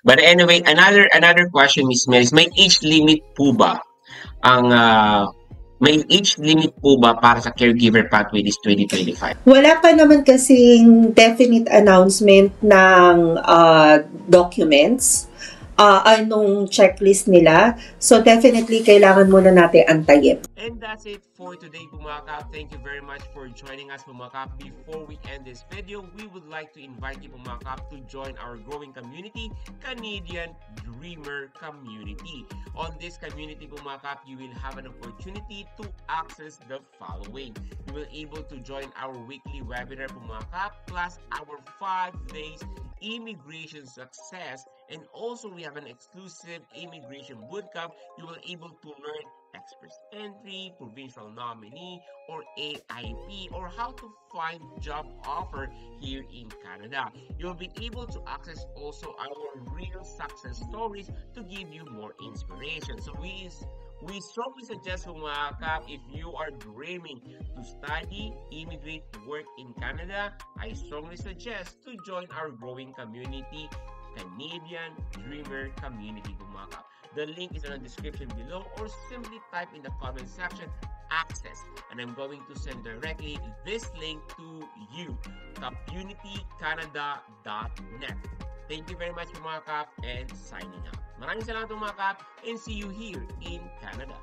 But anyway, another question, Miss Melis, may age limit po ba ang may age limit po ba para sa caregiver pathway this 2025? Wala pa naman kasing definite announcement ng documents, anong checklist nila. So definitely kailangan muna natin antayin. And that's it for today, Pumakap. Thank you very much for joining us, Pumakap. Before we end this video, we would like to invite you, Pumakap, to join our growing community, Canadian Dreamer Community. On this community, Pumakap, you will have an opportunity to access the following. You will able to join our weekly webinar, Pumakap, plus our 5 days immigration success, and also we have an exclusive immigration bootcamp. You will able to learn express entry, provincial nominee, or AIP, or how to find job offer here in Canada. You'll be able to access also our real success stories to give you more inspiration. So we strongly suggest, mga kap, if you are dreaming to study, immigrate, work in Canada, I strongly suggest to join our growing community, Canadian Dreamer Community, mga kap. The link is in the description below, or simply type in the comment section access, and I'm going to send directly this link to you, communitycanada.net. Thank you very much, mga kap, and signing out. Maraming salamat, mga kap, and see you here in Canada.